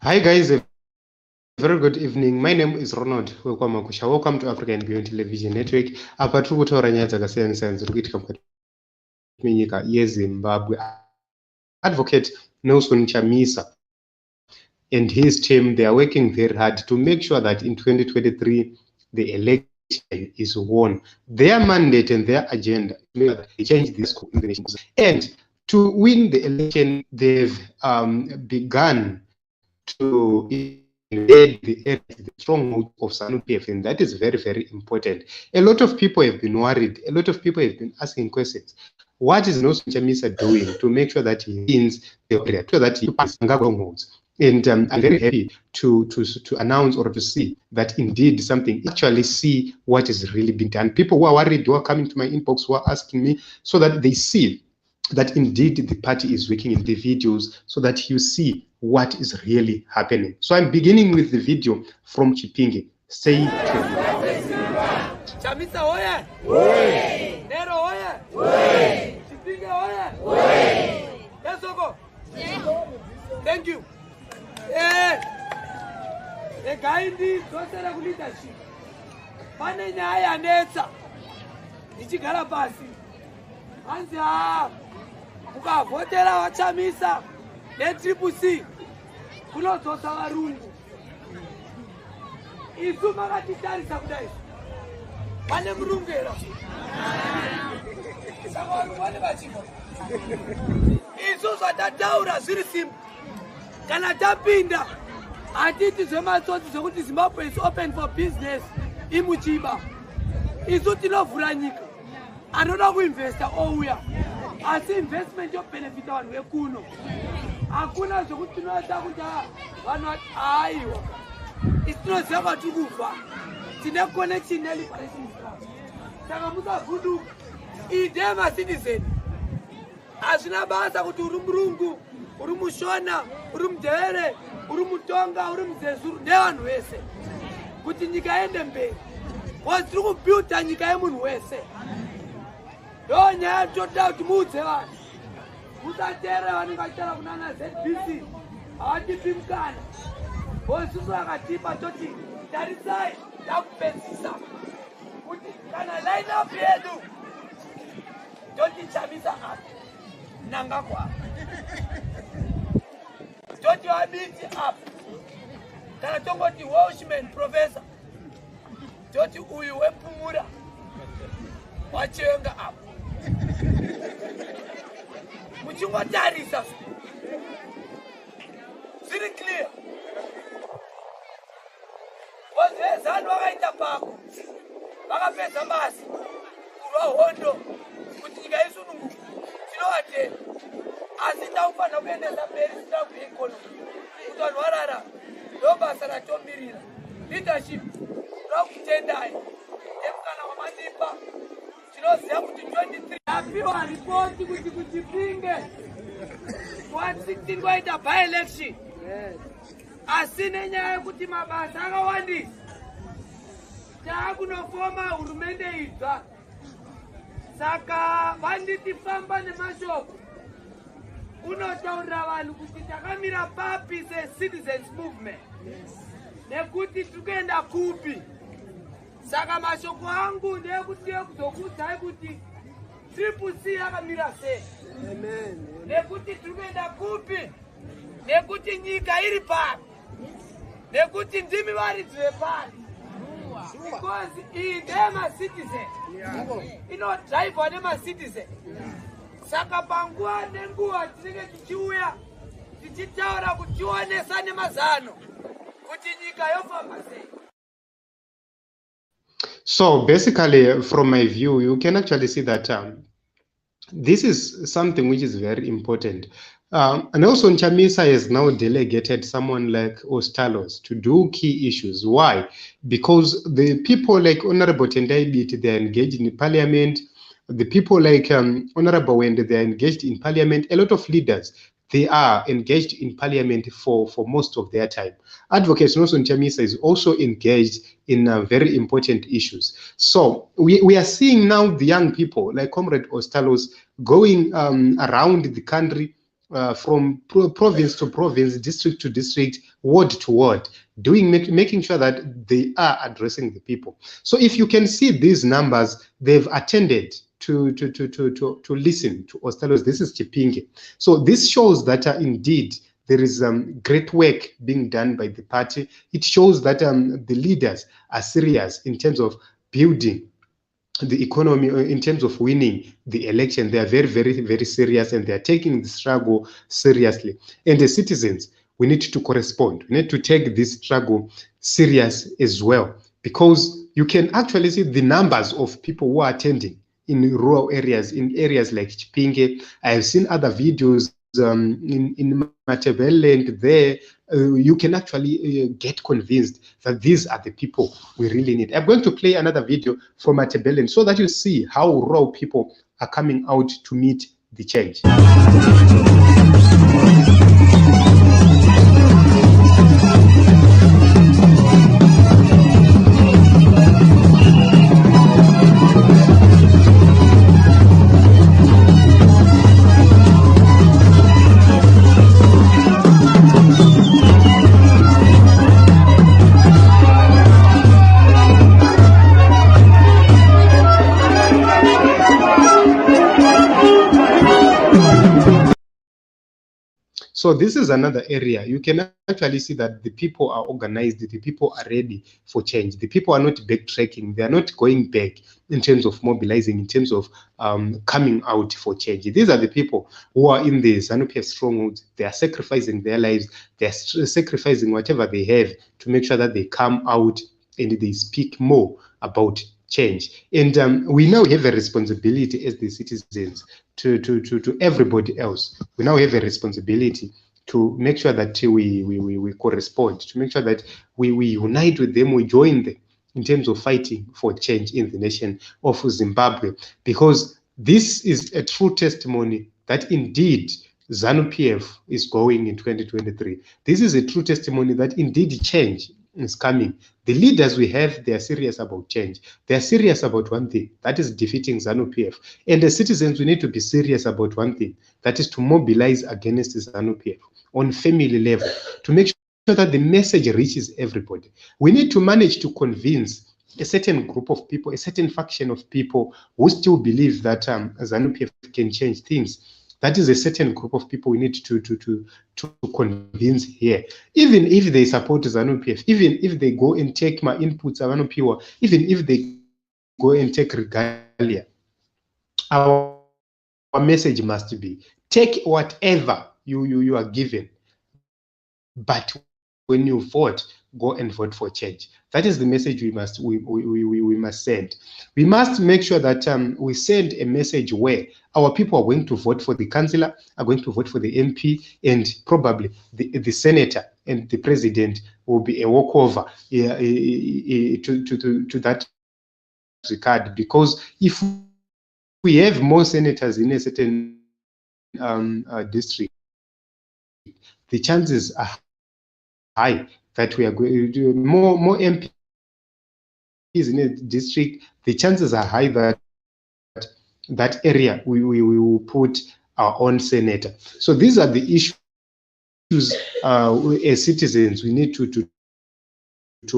Hi guys, a very good evening. My name is Ronald. Welcome to Africa and Beyond Television Network. Apa tiri kutaura nyaya dzakasiyana-siyana dziri kuitika mukati menyika yeZimbabwe. Advocate Nelson Chamisa and his team, they are working very hard to make sure that in 2023 the election is won. Their mandate and their agenda is to change this in the nation. And to win the election, they've begun to invade the stronghold of ZANU PF, and that is very, very important. A lot of people have been worried. A lot of people have been asking questions. What is Nelson Chamisa doing to make sure that he wins the area, so that he passes Mnangagwa strongholds? And I'm very happy to announce or to see that indeed something, actually see what is really being done. People who are worried, who are coming to my inbox, who are asking me, so that they see that indeed the party is working in the videos, so that you see what is really happening. So I'm beginning with the video from Chipinge. Stay tuned. Chamisa oye! Oye! Nero oye! Oye! Chipinge oye! Oye! Yes, Oko! Thank you. The guy in this social leadership. Pane nyaya netsa. Ichigara pasi. Anza ukavhotera wachamisa netriple kunodzosa varungu. Isu makatitarisa kudai. Pane murungu era. Saka varungu vane vachiko. Isu zvatataura zviri simple. Kana tapinda hatiti zvematsotsi zvokuti Zimbabwe is open for business imuchiba. Isu tinovhura nyika. Anoda kuinvesta ouya. Asi investment yobenefita vanhu vekuno. Hakuna zvokuti tinoita kuti vanhu aiwa. Isinoziva kwatiri kubva. Tine connection neLiberation Club. Saka musavhunduka. Ide macitizen. Hazvina basa kuti uri murungu, uri mushona, uri mudevere, uri mutonga, uri muzezuru nevanhu vese. Kuti nyika ende mberi. Because tiri kubuilda nyika yemunhu wese. Ndo nyaya toda kuti muudze vanhu. Musateerera vanenge vachitaura kunana ZBC. Havatipi mukana. Isusu vakatipa toti tarisai takupedzisa. Kuti kana line up yedu toti Chamisa apa. Mnangagwa apa. Toti Wabiti apa. Kana tongoti Welshman professor. Toti uyu wepumura. Wachenga apa. Muchingotarisa zviri clear. Wazezanu vakaita pako vakapedza basi kurwa hondo kuti nyika isununguka tinovatenda, asi takufanira kuendesa mberi sina kuekonomi kuti vanhu varara. Ndo basa ratomirira leadership rakutendai emukana wamatipa. Tinoziva kuti 23 apiwa ripoti kuti Chipinge 116 kwaita by election. Asi nenyaya yekuti mabasa akawandisa taakunofoma hurumende idzva. Saka vanditi famba nemashoko unotaurira vanhu kuti takamira papi se-citizens movement nekuti tiri kuenda kupi. Saka mashoko angu ndeyekuti ekuzokudzai kuti triple C yakamira sei, nekuti tiri kuenda kupi, nekuti nyika iri pari, nekuti ndimi varidzi vepari. Because iyi ndeyemacitizen, inodhaivhwa nemacitizen. Saka panguva nenguva tinenge tichiuya tichitaura kuti tionesa nemazano kuti nyika yofamba sei. So basically, from my view, you can actually see that this is something which is very important. And also Chamisa has now delegated someone like Ostalos to do key issues. Why? Because the people like Honorable Tendai Biti, they are engaged in parliament. The people like Honorable Wende, they are engaged in parliament. A lot of leaders, they are engaged in parliament for most of their time. Advocate Nelson Chamisa is also engaged in very important issues. So we are seeing now the young people like Comrade Ostalos going around the country, from province to province, district to district, ward to ward, making sure that they are addressing the people. So if you can see these numbers, they've attended to listen to Ostalos. This is Chipinge. So this shows that indeed there is great work being done by the party. It shows that the leaders are serious in terms of building the economy, in terms of winning the election. They are very, very, very serious, and they are taking the struggle seriously. And the citizens, we need to correspond. We need to take this struggle serious as well, because you can actually see the numbers of people who are attending in rural areas, in areas like Chipinge. I have seen other videos in Matebele, and there you can actually get convinced that these are the people we really need. I'm going to play another video from Matebele so that you see how rural people are coming out to meet the change. So this is another area. You can actually see that the people are organized, the people are ready for change. The people are not backtracking. They are not going back in terms of mobilizing, in terms of coming out for change. These are the people who are in the ZANU PF Strongholds. They are sacrificing their lives. They are sacrificing whatever they have to make sure that they come out and they speak more about change. And we now have a responsibility as the citizens to everybody else. We now have a responsibility to make sure that we correspond, to make sure that we unite with them, we join them in terms of fighting for change in the nation of Zimbabwe, because this is a true testimony that indeed ZANU PF is going in 2023. This is a true testimony that indeed change is coming. The leaders we have, they are serious about change. They are serious about one thing, that is defeating ZANU PF. And the citizens, we need to be serious about one thing, that is to mobilize against ZANU PF on family level, to make sure that the message reaches everybody. We need to manage to convince a certain group of people, a certain faction of people who still believe that ZANU PF can change things. That is a certain group of people we need to convince here. Even if they support ZANU PF, even if they go and take my inputs, even if they go and take regalia, our message must be, take whatever you are given, but when you vote, go and vote for change. That is the message we must send. We must make sure that we send a message where our people are going to vote for the councillor, are going to vote for the MP, and probably the senator and the president will be a walkover to that regard. Because if we have more senators in a certain district, the chances are high that we are going to do more MPs in a district. The chances are high that that area we will put our own senator. So these are the issues as citizens we need to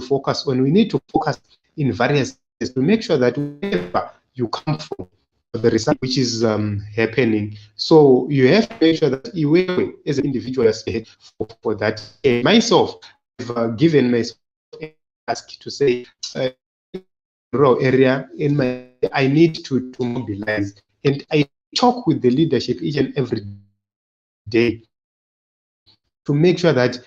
focus on. We need to focus in various ways to make sure that wherever you come from, the result which is happening. So you have to make sure that you, as an individual, for that. Myself, I've given myself a task to say, rural area in my, I need to mobilize, and I talk with the leadership each and every day to make sure that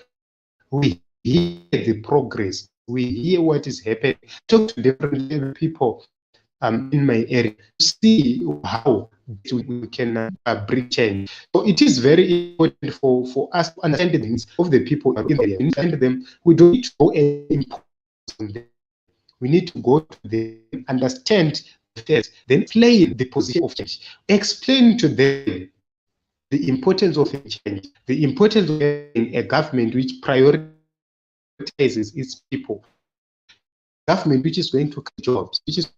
we hear the progress, we hear what is happening, talk to different people in my area to see how we can bring change. So it is very important for us to understand the needs of the people in the area. We understand them. We don't need to go and impose on them. We need to go to them, understand the then explain the position of change. Explain to them the importance of change, the importance of having a government which prioritizes its people, government which is going to create jobs, which is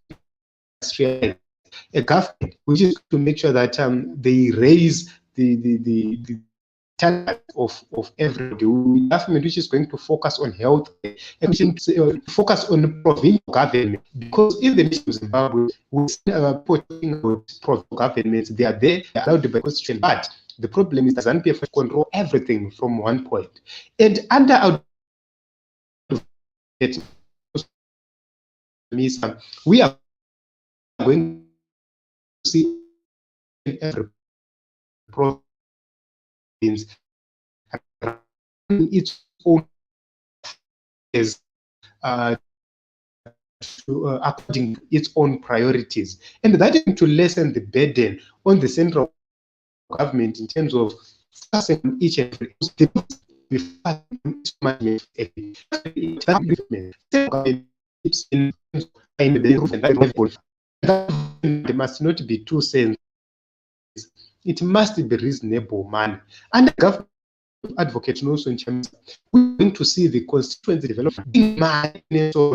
a government which is to make sure that they raise the talent of everybody. We government which is going to focus on health and focus on provincial government, because in the nation of Zimbabwe, we see talking about provincial governments. They are there, they are allowed by constitution, but the problem is that ZANU PF control everything from one point. And under our Chamisa, we are going to see every province running its own as according to its own priorities, and that is to lessen the burden on the central government in terms of focusing on each and every they must not be too sensitive. It must be reasonable, man. And the government advocate also in Chamisa, we're going to see the constituency development being man input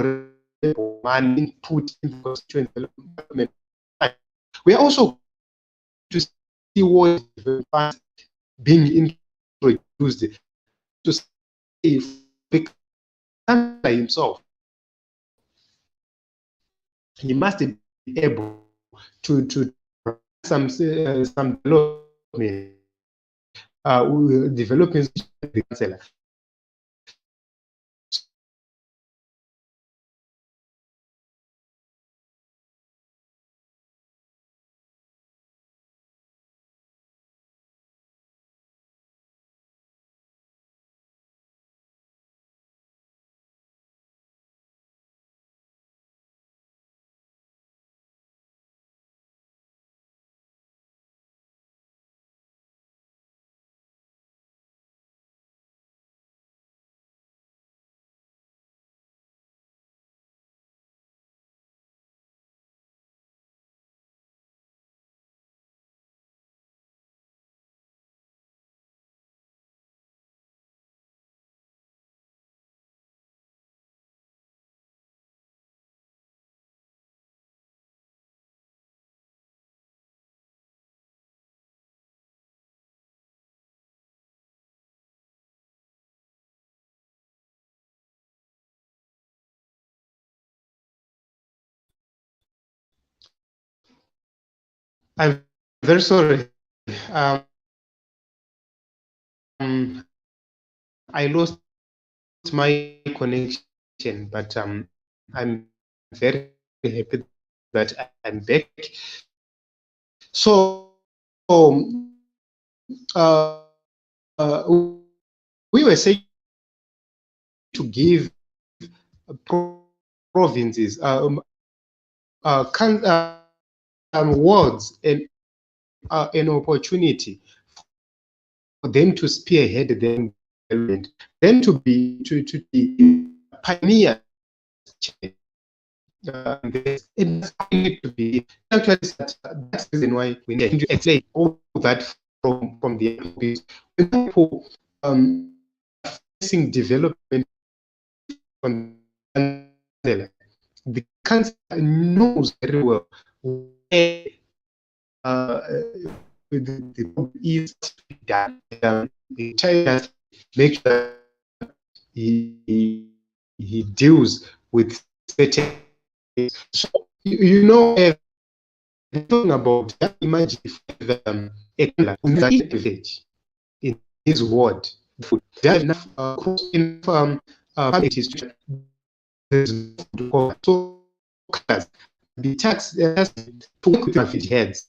in the constituency development. We are also to see what being introduced to see if himself, he must be able to some development developments the councillor. I'm very sorry. I lost my connection, but I'm very happy that I'm back. So uh, we were saying to give provinces wards and an opportunity for them to spearhead their development, then to be pioneers. It need to be actually that's the reason why we need to explain all that from the when people facing development on the council knows very well where the is done. The China make sure he deals with certain. So you know, talking about imagine if a village in his ward, there are enough families to so the tax has to work with the heads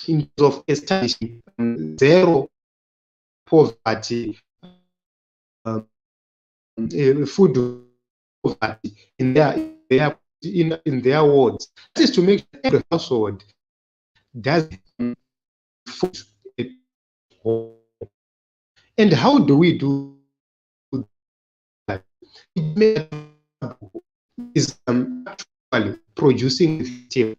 in terms of establishing zero poverty, food poverty in their wards. That is to make sure every household does food at home. And how do we do that? Is actually producing material.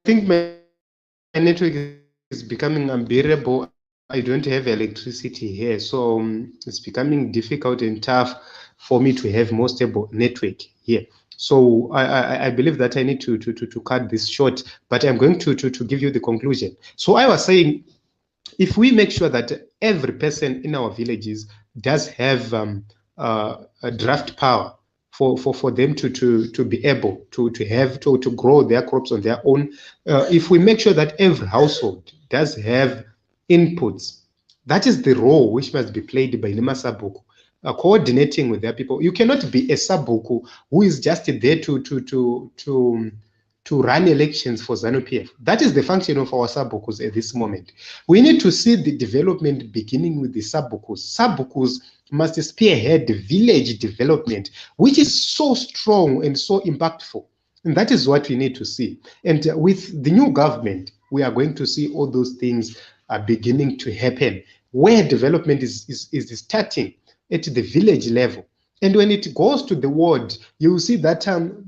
think my network is becoming unbearable. I don't have electricity here, so it's becoming difficult and tough for me to have more stable network here. So I believe that I need to cut this short, but I'm going to give you the conclusion. So I was saying, if we make sure that every person in our villages does have a draft power for them to be able to have to grow their crops on their own, if we make sure that every household does have inputs, that is the role which must be played by Lima Sabuku, coordinating with their people. You cannot be a Sabuku who is just there to run elections for ZANU PF. That is the function of our Sabukus at this moment. We need to see the development beginning with the Sabukus. Sabukus must spearhead village development, which is so strong and so impactful. And that is what we need to see. And with the new government, we are going to see all those things beginning to happen, where development is starting at the village level. And when it goes to the ward, you will see that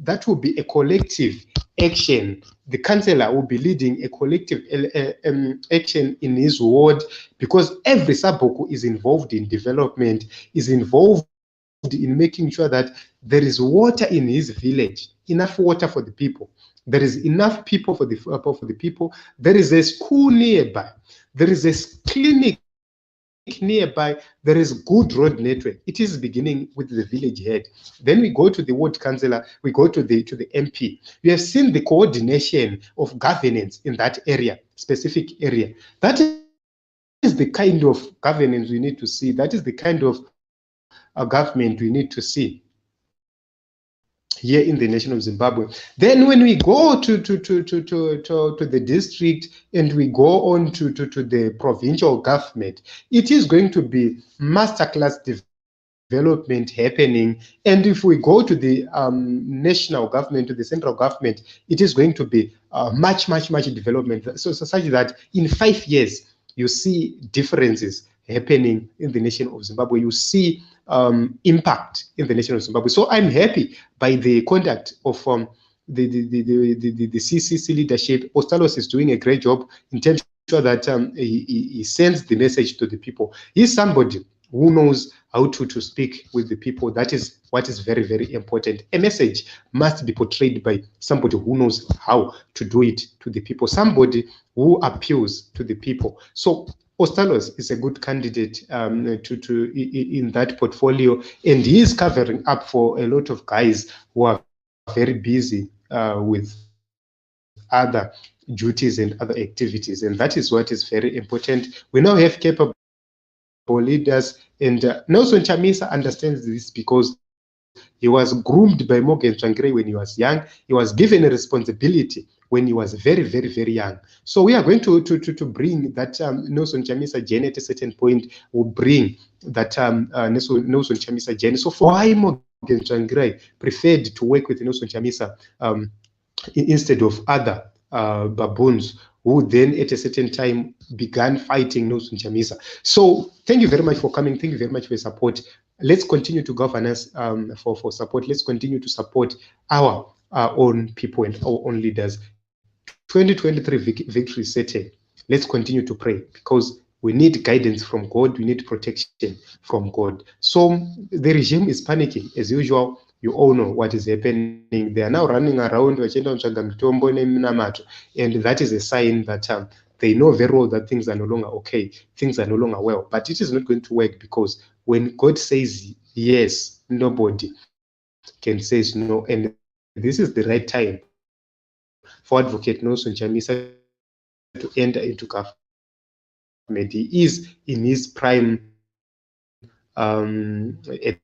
that will be a collective action. The councillor will be leading a collective action in his ward, because every Sabuku is involved in development, is involved in making sure that there is water in his village, enough water for the people. There is enough people for the people. There is a school nearby. There is a clinic nearby. There is good road network. It is beginning with the village head. Then we go to the ward councillor, we go to the MP. We have seen the coordination of governance in that area, specific area. That is the kind of governance we need to see. That is the kind of government we need to see here in the nation of Zimbabwe. Then when we go to the district and we go on to the provincial government, it is going to be masterclass development happening. And if we go to the national government, to the central government, it is going to be much development. So such that in 5 years, you see differences happening in the nation of Zimbabwe. You see impact in the nation of Zimbabwe. So I'm happy by the conduct of the CCC leadership. Ostalos is doing a great job in terms of sure that he sends the message to the people. He's somebody who knows how to speak with the people. That is what is very important. A message must be portrayed by somebody who knows how to do it to the people, somebody who appeals to the people. So Ostalos is a good candidate in that portfolio, and he is covering up for a lot of guys who are very busy with other duties and other activities, and that is what is very important. We now have capable leaders, and Nelson Chamisa understands this because he was groomed by Morgan Tsvangirai when he was young. He was given a responsibility when he was very young. So we are going to bring that Nelson Chamisa Gen at a certain point. Will bring that Nelson Chamisa Gen. So for why Morgan Tsvangirai preferred to work with Nelson Chamisa instead of other baboons who then at a certain time began fighting Nelson Chamisa. So thank you very much for coming. Thank you very much for your support. Let's continue to govern us for support. Let's continue to support our own people and our own leaders. 2023 victory is certain. Let's continue to pray, because we need guidance from God. We need protection from God. So the regime is panicking as usual. You all know what is happening. They are now running around, and that is a sign that they know very well that things are no longer okay, things are no longer well. But it is not going to work, because when God says yes, nobody can say no. And this is the right time for Advocate Nelson Chamisa to enter into government. He is in his prime at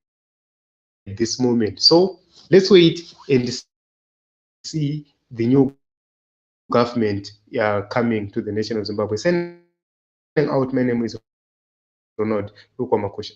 this moment. So let's wait and see the new government coming to the nation of Zimbabwe. Sending out, my name is Ronald Ukwamakosha.